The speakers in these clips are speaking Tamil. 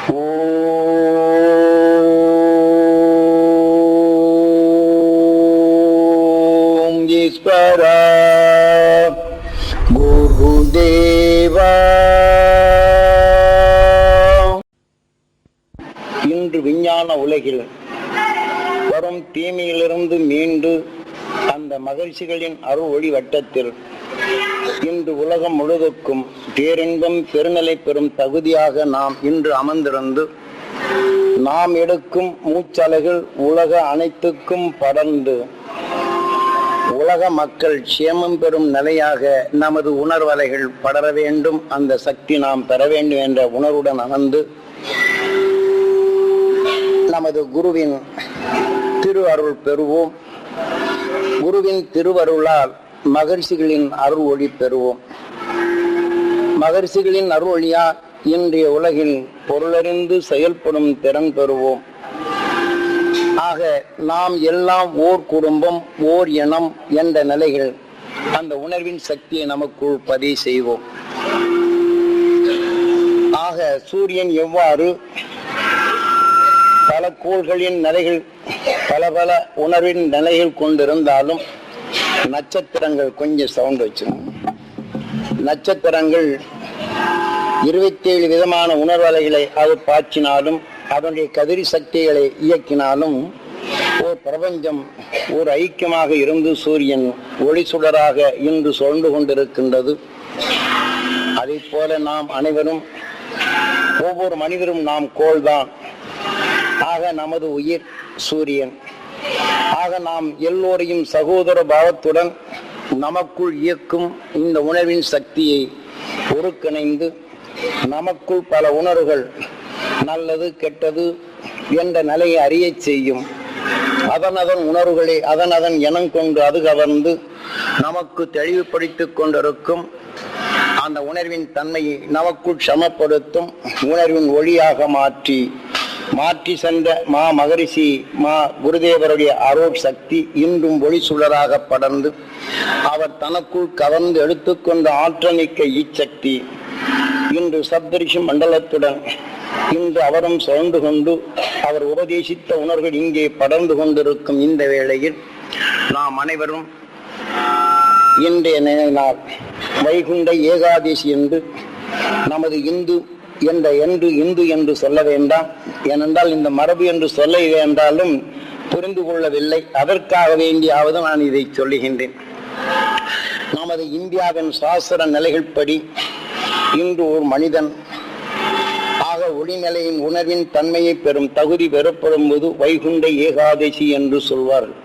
ஓம் ஈஸ்வரா குருதேவா. இன்று விஞ்ஞான உலகில் வரும் தீமையிலிருந்து மீண்டு அந்த மகிழ்ச்சிகளின் அருள் ஒளி வட்டத்தில் இன்று உலகம் முழுவதுக்கும் பேரின்பம் பெருநிலை பெறும் தகுதியாக நாம் இன்று அமர்ந்திருந்து நாம் எடுக்கும் மூச்சலைகள் உலக அனைத்துக்கும் படர்ந்து உலக மக்கள் சேமம் பெறும் நிலையாக நமது உணர்வலைகள் படர வேண்டும், அந்த சக்தி நாம் பெற வேண்டும் என்ற உணர்வுடன் அமர்ந்து நமது குருவின் திரு அருள் பெறுவோம். குருவின் திருவருளால் மகர்ஷிகளின் அருள் ஒளி பெறுவோம். மகர்ஷிகளின் அருள் ஒளியால் இன்றைய உலகில் பொருளறிந்து செயல்படும் திறன் பெறுவோம். ஆக நாம் எல்லாம் ஓர் குடும்பம், ஓர் இனம் என்ற நிலைகள் அந்த உணர்வின் சக்தியை நமக்குள் பதிவு செய்வோம். ஆக சூரியன் எவ்வாறு பல கோள்களின் நிலைகள் பல பல உணர்வின் நிலைகள் கொண்டிருந்தாலும் நட்சத்திரங்கள் கொஞ்சம் சவுண்ட் வச்சு, நட்சத்திரங்கள் 27 விதமான உணர்வலைகளை அது பாய்ச்சினாலும் அதனுடைய கதிரி சக்திகளை இயக்கினாலும் ஒரு பிரபஞ்சம் ஒரு ஐக்கியமாக இருந்து சூரியன் ஒளி சுடராக இன்று சொல்ந்து கொண்டிருக்கின்றது. அதை போல நாம் அனைவரும் ஒவ்வொரு மனிதரும் நாம் கோள்தான். ஆக நமது உயிர் சூரியன். ஆக நாம் எல்லோரையும் சகோதர பாவத்துடன் நமக்குள் இயக்கும் இந்த உணர்வின் சக்தியை ஒருங்கிணைந்து நமக்குள் பல உணர்வுகள் நல்லது கெட்டது என்ற நிலையை அறிய செய்யும். அதன் உணர்வுகளை அதன் இனம் கொண்டு அது கவர்ந்து நமக்கு தெளிவுபடுத்திக் கொண்டிருக்கும். அந்த உணர்வின் தன்மையை நமக்குள் சமப்படுத்தும் உணர்வின் ஒளியாக மாற்றி சென்ற மகரிஷி குருதேவருடைய அருள் சக்தி இன்றும் ஒளி சுடராக படர்ந்து அவர் தனக்குள் கவர்ந்து எடுத்துக்கொண்ட ஆற்றல் மிக்க இச்சக்தி இன்று சப்தரிஷி மண்டலத்துடன் இன்று அவரும் சுழந்து கொண்டு அவர் உபதேசித்த உணர்வுகள் இங்கே படர்ந்து கொண்டிருக்கும் இந்த வேளையில் நாம் அனைவரும் இன்றைய நாள் வைகுண்ட ஏகாதசி என்று நமது இந்து என்று சொல்ல வேண்டாம். ஏனென்றால் இந்த மரபு என்று சொல்ல வேண்டாலும் புரிந்து கொள்ளவில்லை. அதற்காக வேண்டியாவது நான் இதை சொல்லுகின்றேன். நமது இந்தியாவின் சாஸ்திர நிலைகள் படி இன்று ஒரு மனிதன் ஆக ஒளிநிலையின் உணர்வின் தன்மையை பெறும் தகுதி பெறப்படும் போது வைகுண்ட ஏகாதசி என்று சொல்வார்கள்.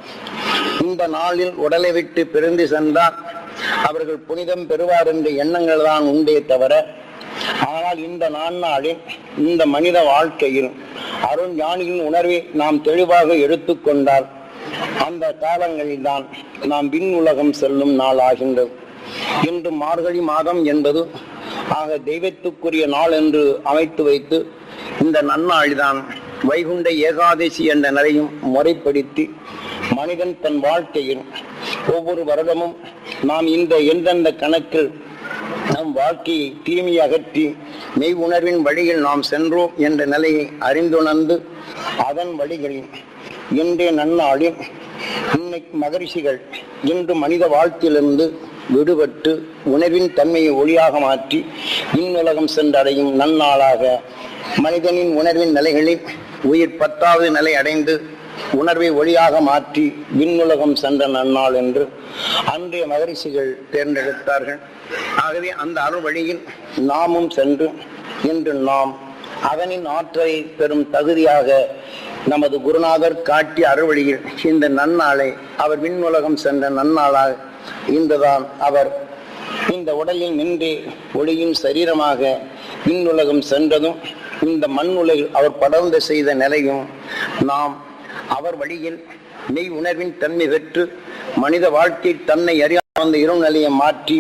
இந்த நாளில் உடலை விட்டு பிரிந்து சென்றால் அவர்கள் புனிதம் பெறுவார் என்ற எண்ணங்கள் தான் உண்டே தவிர, ஆனால் இந்த நாளில் இந்த மனித வாழ்க்கையில் அருண் ஞானிகளின் உணர்வை நாம் தெளிவாக எடுத்துக்கொண்டால் அந்த காலங்களில் தான் நாம் விண் உலகம் செல்லும் நாள் ஆகின்றது. இன்று மார்கழி மாதம் என்பது ஆக தெய்வத்துக்குரிய நாள் என்று அமைத்து வைத்து இந்த நன்னாளில்தான் வைகுண்ட ஏகாதசி என்ற நிலையும் முறைப்படுத்தி மனிதன் தன் வாழ்க்கையில் ஒவ்வொரு வருடமும் நாம் இந்த எந்தெந்த கணக்கில் நம் வாழ்க்கையை தீமை அகற்றி மெய் உணர்வின் வழியில் நாம் சென்றோம் என்ற நிலையை அறிந்துணர்ந்து அதன் வழிகளில் இன்றைய நன்னாளில் இன்னைக்கு மகரிஷிகள் இன்று மனித வாழ்க்கையிலிருந்து விடுபட்டு உணர்வின் தன்மையை ஒளியாக மாற்றி விண்ணுலகம் சென்றடையும் நன்னாளாக மனிதனின் உணர்வின் நிலைகளில் உயிர் 10வது நிலை அடைந்து உணர்வை ஒளியாக மாற்றி விண்ணுலகம் சென்ற நன்னாள் என்று அன்றைய மகரிஷிகள் தேர்ந்தெடுத்தார்கள். ஆகவே அந்த அருள் வழியில் நாமும் சென்று இன்று நாம் அதனின் ஆற்றலை பெறும் தகுதியாக நமது குருநாதர் காட்டிய அருள் வழியில் இந்த நன்னாளை அவர் விண்ணுலகம் சென்ற நன்னாளாக இன்றுதான் அவர் இந்த உடலில் நின்று ஒளியின் சரீரமாக விண்ணுலகம் சென்றதும் இந்த மண் உலகில் அவர் படர்ந்து செய்த நிலையும் நாம் அவர் வழியில் மெய் உணர்வின் தன்மை பெற்று மனித வாழ்க்கை தன்னை அறியாத அந்த இரு நிலையை மாற்றி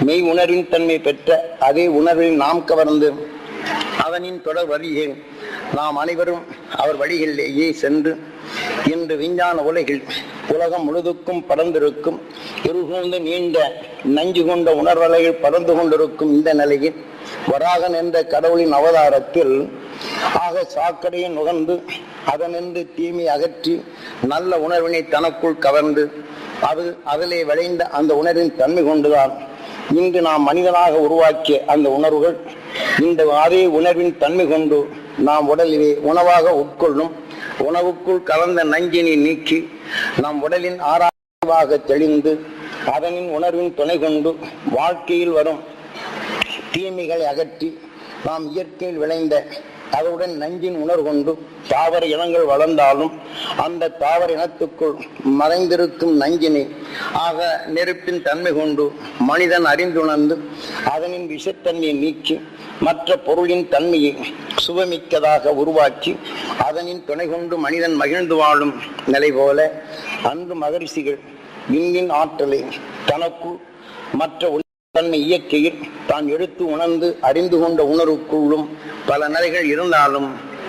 மெய் உணர்வின் தன்மை பெற்ற அதே உணர்வில் நாம் கவர்ந்து அதனின் தொடர் வழியில் நாம் அனைவரும் அவர் வழிகளிலேயே சென்று இன்று விஞ்ஞான உலகில் உலகம் முழுதுக்கும் பறந்திருக்கும் இருகூர்ந்த நீண்ட நஞ்சு கொண்ட உணர்வலைகள் பறந்து கொண்டிருக்கும் இந்த நிலையில் வராகன் என்ற கடவுளின் அவதாரத்தில் ஆக சாக்கடையை நுகர்ந்து அதனின்று தீமை அகற்றி நல்ல உணர்வினை தனக்குள் கவர்ந்து அதிலே விளைந்த அந்த உணர்வின் தன்மை கொண்டுதான் இன்று நாம் மனிதனாக உருவாக்கிய அந்த உணர்வுகள் இந்த அதே உணர்வின் தன்மை கொண்டு நாம் உடலிலே உணவாக உட்கொள்ளும் உணவுக்குள் கலந்த நஞ்சினை நீக்கி நம் உடலின் ஆராய்வாக தெளிந்து அதனின் உணர்வின் துணை கொண்டு வாழ்க்கையில் வரும் தீமைகளை அகற்றி நாம் இயற்கையில் விளைந்த அதனுடன் நஞ்சின் உணர்வு கொண்டு தாவர இனங்கள் வளர்ந்தாலும் அந்த தாவர இனத்துக்குள் மறைந்திருக்கும் நஞ்சினை ஆக நெருப்பின் தன்மை கொண்டு மனிதன் அறிந்துணர்ந்து அதனின் விஷத்தன்மையை நீக்கி மற்ற பொருளின் தன்மையை சுபமிக்கதாக உருவாக்கி அதனின் துணை கொண்டு மனிதன் மகிழ்ந்து வாழும் நிலை போல அன்று மகரிஷிகள் விண்ணின் ஆற்றலை தனக்குள் மற்ற தன்மை இயற்கையில் தான் எடுத்து உணர்ந்து அறிந்து கொண்ட உணர்வுக்குள்ளும் பல நிலைகள் இருந்தாலும்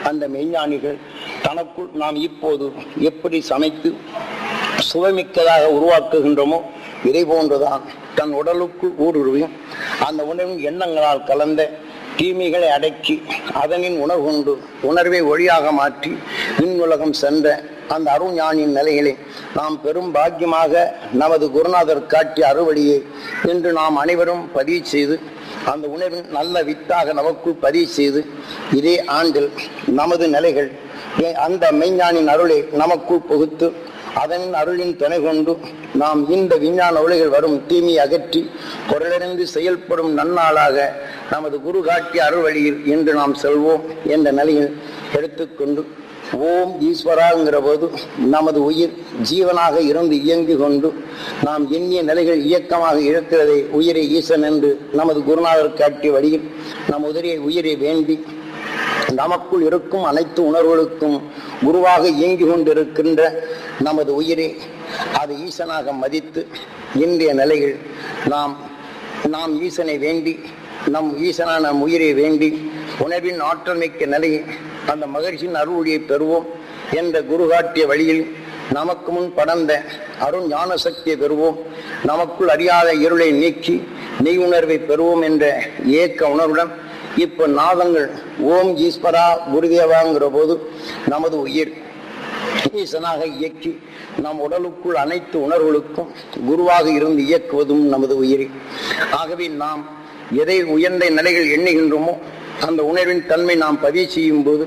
அந்த மெய்ஞானிகள் தனக்குள் நாம் இப்போது எப்படி சமைத்து சுவைமிக்கதாக உருவாக்குகின்றோமோ இதை போன்றுதான் தன் உடலுக்குள் ஊடுருவி அந்த உணர்வின் எண்ணங்களால் கலந்த தீமைகளை அடக்கி அதனின் உணர்வு கொண்டு உணர்வை ஒளியாக மாற்றி விண்ணுலகம் சென்ற அந்த அருஞானின் நிலைகளை நாம் பெரும் பாக்கியமாக நமது குருநாதர் காட்டிய அறுவழியை இன்று நாம் அனைவரும் பதிவு செய்து அந்த உணர்வின் நல்ல வித்தாக நமக்குள் பதிவு செய்து இதே ஆண்டில் நமது நிலைகள் அந்த மெய்ஞானின் அருளை நமக்குள் புகுத்து அதன் அருளின் துணை கொண்டு நாம் இந்த விஞ்ஞான உலகில் வரும் தீமையை அகற்றி பொருளிறந்து செயல்படும் நன்னாளாக நமது குரு காட்டிய அருள்வழியில் இன்று நாம் செல்வோம் என்ற நிலையில் எடுத்துக்கொண்டு ஓம் ஈஸ்வராங்கிற போது நமது உயிர் ஜீவனாக இருந்து இயங்கி கொண்டு நாம் எண்ணிய நிலைகள் இயக்கமாக இருக்கிறதை உயிரை ஈசன் என்று நமது குருநாதர் காட்டிய வழியில் நம் உயிரை வேண்டி நமக்குள் இருக்கும் அனைத்து உணர்வுகளுக்கும் குருவாக இயங்கி கொண்டிருக்கின்ற நமது உயிரை அது ஈசனாக மதித்து இன்றைய நிலையில் நாம் ஈசனை வேண்டி நம் ஈசனான உயிரை வேண்டி உணர்வின் ஆற்றல் மிக்க நிலையை அந்த மகிழ்ச்சியின் அருள்வழியை பெறுவோம் என்ற குரு காட்டிய வழியில் நமக்கு முன் படர்ந்த அருண் ஞான சக்தியை பெறுவோம், நமக்குள் அறியாத இருளை நீக்கி மெய் உணர்வை பெறுவோம் என்ற ஏக்க உணர்வுடன் இப்ப நாதங்கள் ஓம் ஈஸ்வரா குருதேவாங்கிற போது நமது உயிர் ஈசனாக இயக்கி நம் உடலுக்குள் அனைத்து உணர்வுகளுக்கும் குருவாக இருந்து இயக்குவதும் நமது உயிரை. ஆகவே நாம் எதை உயர்ந்த நிலைகள் எண்ணுகின்றோமோ அந்த உணர்வின் தன்மை நாம் பதிவு செய்யும் போது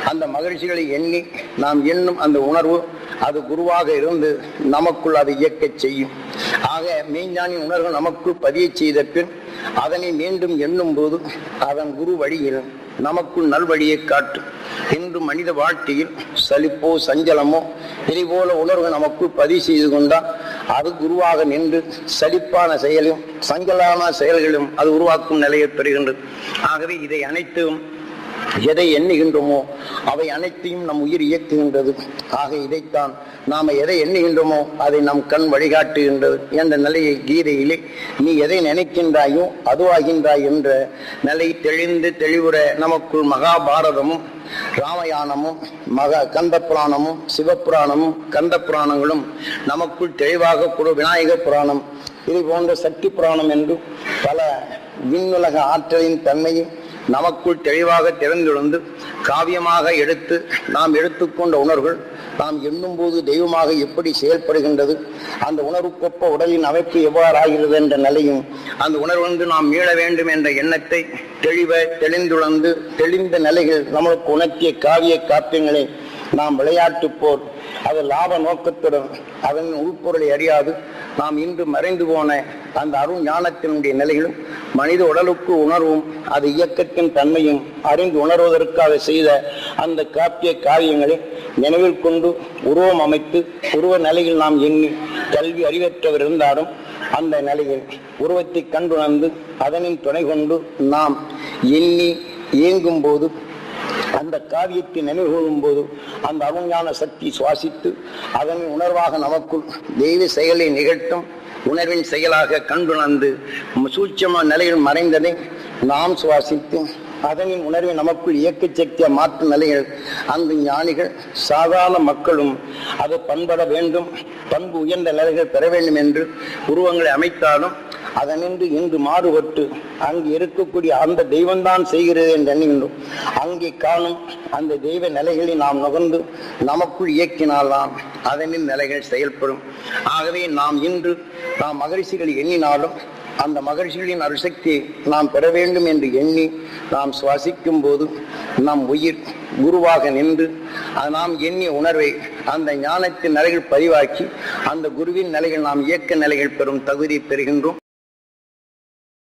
அந்த மகிழ்ச்சிகளை எண்ணி நாம் எண்ணும் அந்த உணர்வு அது குருவாக இருந்து நமக்குள் அதை இயக்கச் செய்யும். ஆக மெய்ஞானின் உணர்வு நமக்குள் பதிய செய்த பின் அதனை மீண்டும் எண்ணும் போது அதன் குரு வழியில் நமக்குள் நல்வழியை காட்டும். இன்று மனித வாழ்க்கையில் சலிப்போ சஞ்சலமோ இதுபோல உணர்வு நமக்குள் பதிவு செய்து கொண்டால் அது குருவாக நின்று சலிப்பான செயலும் சஞ்சலமான செயல்களும் அது உருவாக்கும் நிலையை பெறுகின்றது. ஆகவே இதை அனைத்தும் எதை எண்ணுகின்றோமோ அவை அனைத்தையும் நம் உயிர் இயக்குகின்றது. ஆக இதைத்தான் நாம் எதை எண்ணுகின்றோமோ அதை நம் கண் வழிகாட்டுகின்றது என்ற நிலையை கீதையிலே நீ எதை நினைக்கின்றாயோ அதுவாகின்றாய் என்ற நிலை தெளிந்து தெளிவுற நமக்குள் மகாபாரதமும் ராமயானமும் கந்த புராணமும் சிவபுராணமும் கந்த புராணங்களும் நமக்குள் தெளிவாக கூட விநாயகர் புராணம் இது போன்ற சக்தி புராணம் என்று பல விண்ணுலக ஆற்றலின் தன்மையை நமக்குள் தெளிவாக திறந்தெழுந்து காவியமாக எடுத்து நாம் எடுத்துக்கொண்ட உணர்வுகள் நாம் எண்ணும் போது தெய்வமாக எப்படி செயல்படுகின்றது, அந்த உணர்வுக்கொப்ப உடலின் அமைப்பு எவ்வாறு ஆகிறது என்ற நிலையும் அந்த உணர்வு நாம் மீள வேண்டும் என்ற எண்ணத்தை தெளிந்துணர்ந்து தெளிந்த நிலைகள் நம்மளுக்கு உணர்த்திய காவிய காப்பியங்களை நாம் விளையாட்டு போர் அது லாப நோக்கத்துடன் அதன் உள்பொருளை அறியாது நாம் இன்று மறைந்து போன அந்த அருண் ஞானத்தினுடைய நிலைகளும் மனித உடலுக்கு உணர்வும் அது இயக்கத்தின் தன்மையும் அறிந்து உணர்வதற்காக செய்த அந்த காப்பிய காரியங்களை நினைவில் கொண்டு உருவம் அமைத்து உருவ நிலையில் நாம் எண்ணி கல்வி அறிவற்றவர் இருந்தாலும் அந்த நிலையில் உருவத்தை கண்டுணர்ந்து அதனின் துணை கொண்டு நாம் எண்ணி இயங்கும் போது அந்த காவியத்தை நினைவு கொள்ளும் போது அந்த அருஞான சக்தி சுவாசித்து அதன் உணர்வாக நமக்குள் தெய்வ செயலை நிகழ்த்தும் உணர்வின் செயலாக கண்டுணர்ந்து சூட்சம நிலையில் மறைந்ததை நாம் சுவாசித்து அதனின் உணர்வை நமக்குள் இயக்க சக்தியை மாற்றும் நிலைகள் அந்த ஞானிகள் சாதாரண மக்களும் அது பண்பட வேண்டும், பண்பு உயர்ந்த நிலைகள் பெற வேண்டும் என்று உருவங்களை அமைத்தாலும் அதனின்று இன்று மாறுபட்டு அங்கு இருக்கக்கூடிய அந்த தெய்வம்தான் செய்கிறது என்று எண்ணுகின்றோம். அங்கே காணும் அந்த தெய்வ நிலைகளை நாம் நுகர்ந்து நமக்குள் இயக்கினால்தான் அதனின் நிலைகள் செயல்படும். ஆகவே நாம் இன்று நாம் மகரிஷிகளை எண்ணினாலும் அந்த மகரிஷிகளின் அருசக்தியை நாம் பெற வேண்டும் என்று எண்ணி நாம் சுவாசிக்கும் போது நம் உயிர் குருவாக நின்று நாம் எண்ணிய உணர்வை அந்த ஞானத்தின் நிலைகள் பதிவாக்கி அந்த குருவின் நிலைகள் நாம் இயக்க நிலைகள் பெறும் தகுதி பெறுகின்றோம்.